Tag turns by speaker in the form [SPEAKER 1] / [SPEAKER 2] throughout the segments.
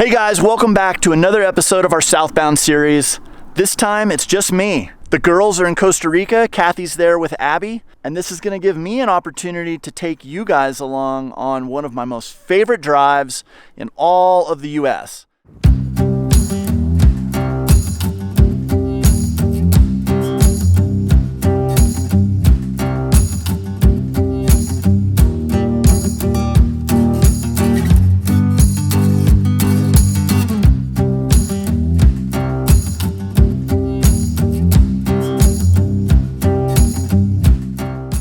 [SPEAKER 1] Hey guys, welcome back to another episode of our Southbound series. This time it's just me. The girls are in Costa Rica, Kathy's there with Abby, and this is going to give me an opportunity to take you guys along on one of my most favorite drives in all of the US.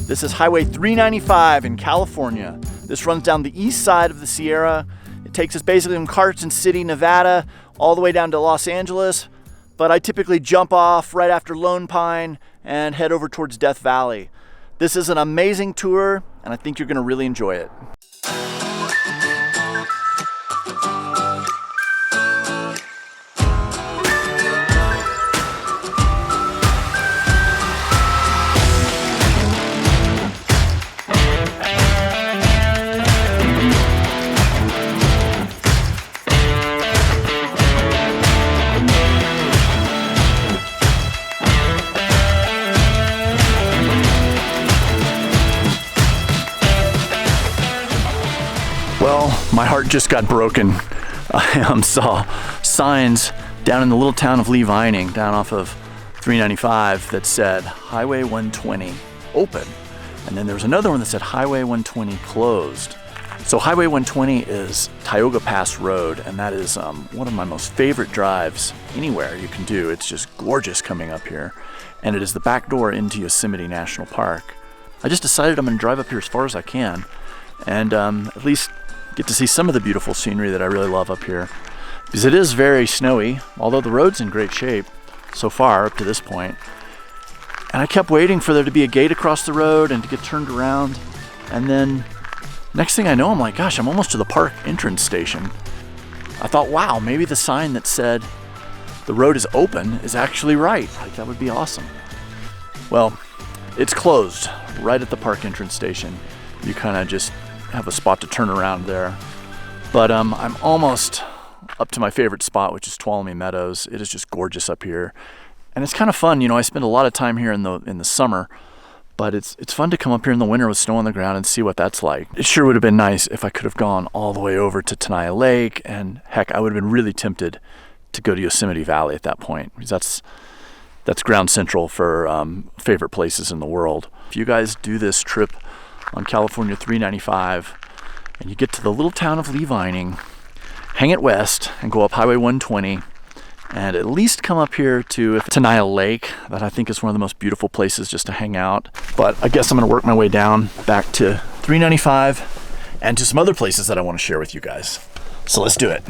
[SPEAKER 1] This is Highway 395 in California. This runs down the east side of the Sierra. It takes us basically from Carson City, Nevada, all the way down to Los Angeles. But I typically jump off right after Lone Pine and head over towards Death Valley. This is an amazing tour, and I think you're gonna really enjoy it. Well, my heart just got broken. I saw signs down in the little town of Lee Vining, down off of 395, that said Highway 120 open. And then there was another one that said Highway 120 closed. So Highway 120 is Tioga Pass Road, and that is one of my most favorite drives anywhere you can do. It's just gorgeous coming up here. And it is the back door into Yosemite National Park. I just decided I'm gonna drive up here as far as I can and at least get to see some of the beautiful scenery that I really love up here. Because it is very snowy, although the road's in great shape so far up to this point. And I kept waiting for there to be a gate across the road and to get turned around. And then next thing I know, I'm like, gosh, I'm almost to the park entrance station. I thought, wow, maybe the sign that said the road is open is actually right. Like, that would be awesome. Well, it's closed right at the park entrance station. You kind of just have a spot to turn around there. But I'm almost up to my favorite spot, which is Tuolumne Meadows. It is just gorgeous up here. And it's kind of fun, you know, I spend a lot of time here in the summer, but it's fun to come up here in the winter with snow on the ground and see what that's like. It sure would have been nice if I could have gone all the way over to Tenaya Lake, and heck, I would have been really tempted to go to Yosemite Valley at that point, because that's ground central for favorite places in the world. If you guys do this trip on California 395 and you get to the little town of Lee Vining, hang it west and go up Highway 120 and at least come up here to Tenaya Lake. That I think is one of the most beautiful places just to hang out. But I guess I'm going to work my way down back to 395 and to some other places that I want to share with you guys. So let's do it.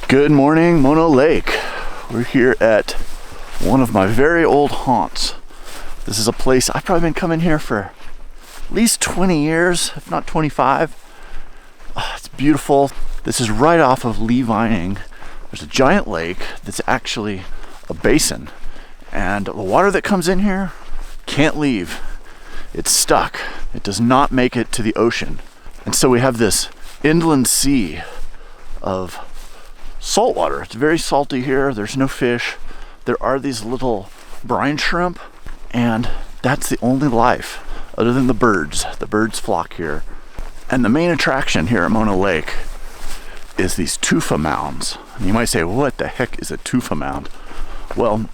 [SPEAKER 1] Good morning, Mono Lake. We're here at one of my very old haunts. This is a place I've probably been coming here for at least 20 years, if not 25. It's beautiful. This is right off of Lee Vining. There's a giant lake that's actually a basin, and the water that comes in here can't leave. it's stuck. It does not make it to the ocean. And so we have this inland sea of salt water. It's very salty here. There's no fish. There are these little brine shrimp, and that's the only life other than the birds. The birds flock here. And the main attraction here at Mono Lake is these tufa mounds. And you might say, what the heck is a tufa mound? Well,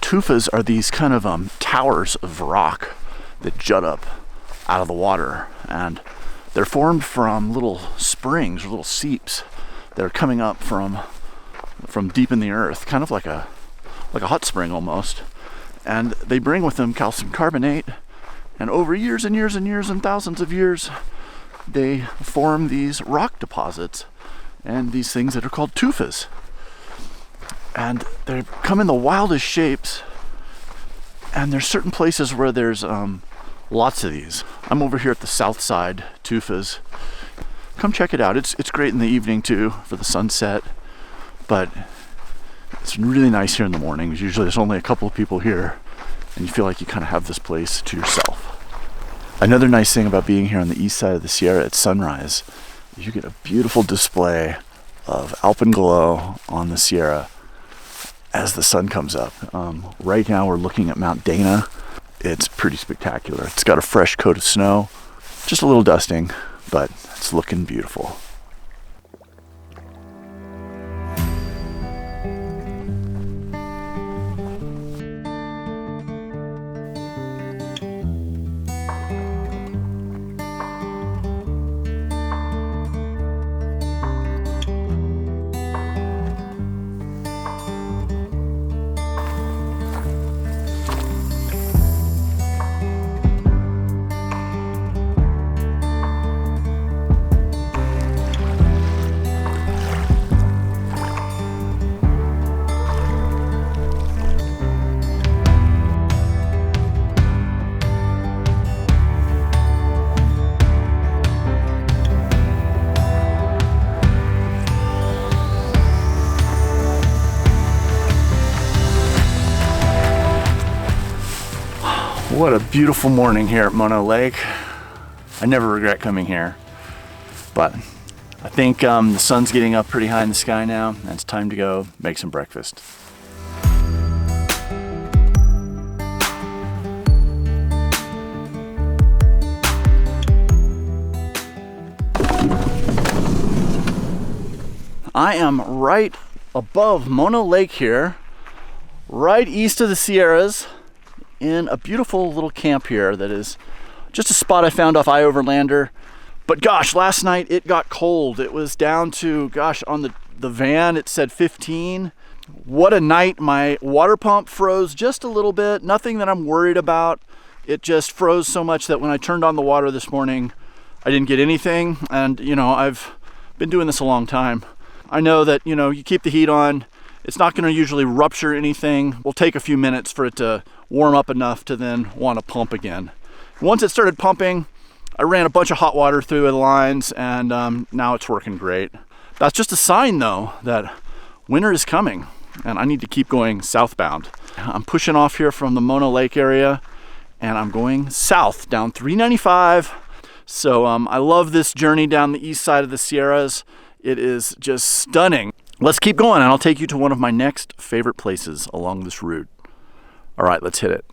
[SPEAKER 1] tufas are these kind of towers of rock that jut up out of the water, and they're formed from little springs or little seeps that are coming up from deep in the earth, kind of like a hot spring almost. And they bring with them calcium carbonate, and over years and years and years and thousands of years, they form these rock deposits and these things that are called tufas. And they come in the wildest shapes, and there's certain places where there's lots of these. I'm over here at the south side, tufas. Come check it out. It's great in the evening too for the sunset, but it's really nice here in the mornings. Usually there's only a couple of people here, and you feel like you kind of have this place to yourself. Another nice thing about being here on the east side of the Sierra at sunrise is you get a beautiful display of alpenglow on the Sierra as the sun comes up. Right now we're looking at Mount Dana. It's pretty spectacular. It's got a fresh coat of snow, just a little dusting, but it's looking beautiful. What a beautiful morning here at Mono Lake. I never regret coming here, but I think the sun's getting up pretty high in the sky now, and it's time to go make some breakfast. I am right above Mono Lake here, right east of the Sierras, in a beautiful little camp here that is just a spot I found off Overlander. But gosh, last night it got cold. It was down to, gosh, on the van it said 15. What a night. My water pump froze just a little bit. Nothing that I'm worried about. It just froze so much that when I turned on the water this morning, I didn't get anything. And you know, I've been doing this a long time. I know that, you know, you keep the heat on, it's not going to usually rupture anything. It will take a few minutes for it to warm up enough to then want to pump again. Once it started pumping, I ran a bunch of hot water through the lines, and now it's working great. That's just a sign though that winter is coming, and I need to keep going southbound. I'm pushing off here from the Mono Lake area, and I'm going south down 395. So I love this journey down the east side of the Sierras. It is just stunning. Let's keep going, and I'll take you to one of my next favorite places along this route. All right, let's hit it.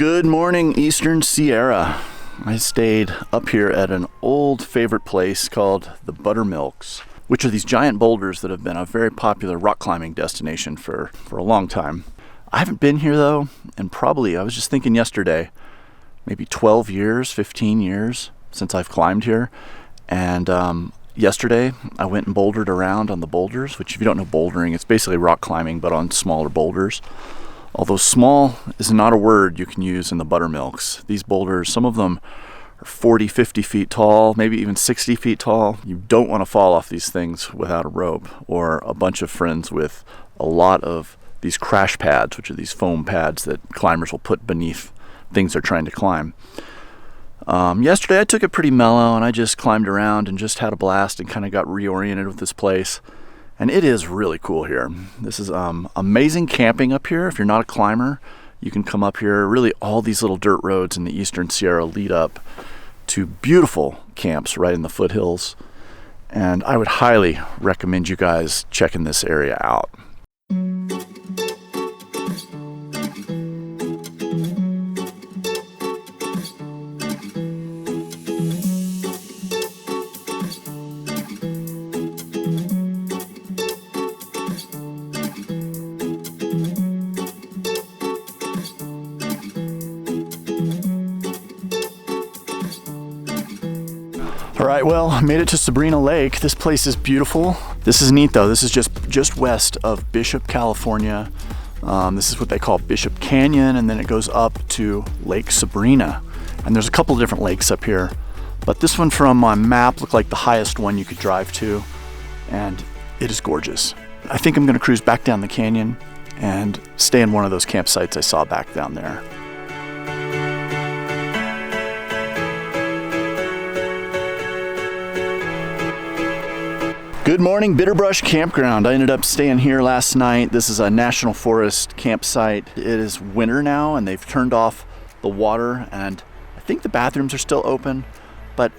[SPEAKER 1] Good morning, Eastern Sierra. I stayed up here at an old favorite place called the Buttermilks, which are these giant boulders that have been a very popular rock climbing destination for a long time. I haven't been here though, and probably, I was just thinking yesterday, maybe 12 years, 15 years since I've climbed here. And yesterday I went and bouldered around on the boulders, which if you don't know bouldering, it's basically rock climbing but on smaller boulders. Although small is not a word you can use in the Buttermilks. These boulders, some of them are 40, 50 feet tall, maybe even 60 feet tall. You don't want to fall off these things without a rope or a bunch of friends with a lot of these crash pads, which are these foam pads that climbers will put beneath things they're trying to climb. Yesterday I took it pretty mellow and I just climbed around and just had a blast and kind of got reoriented with this place. And it is really cool here. This is amazing camping up here. If you're not a climber, you can come up here. Really, all these little dirt roads in the Eastern Sierra lead up to beautiful camps right in the foothills. And I would highly recommend you guys checking this area out. All right, well, I made it to Sabrina Lake. This place is beautiful. This is neat though. This is just west of Bishop, California. This is what they call Bishop Canyon, and then it goes up to Lake Sabrina. And there's a couple of different lakes up here, but this one from my map looked like the highest one you could drive to, and it is gorgeous. I think I'm gonna cruise back down the canyon and stay in one of those campsites I saw back down there. Good morning, Bitterbrush Campground. I ended up staying here last night. This is a national forest campsite. It is winter now and they've turned off the water, and I think the bathrooms are still open, but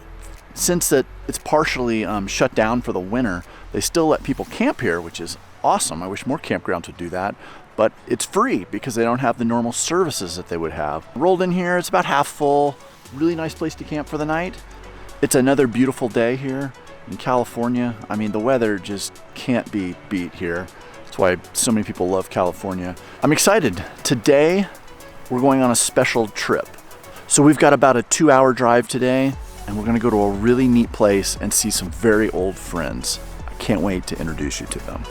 [SPEAKER 1] since it's partially shut down for the winter, they still let people camp here, which is awesome. I wish more campgrounds would do that, but it's free because they don't have the normal services that they would have. Rolled in here, it's about half full. Really nice place to camp for the night. It's another beautiful day here in California. I mean, the weather just can't be beat here. That's why so many people love California. I'm excited. Today, we're going on a special trip. So we've got about a 2-hour drive today, and we're gonna go to a really neat place and see some very old friends. I can't wait to introduce you to them.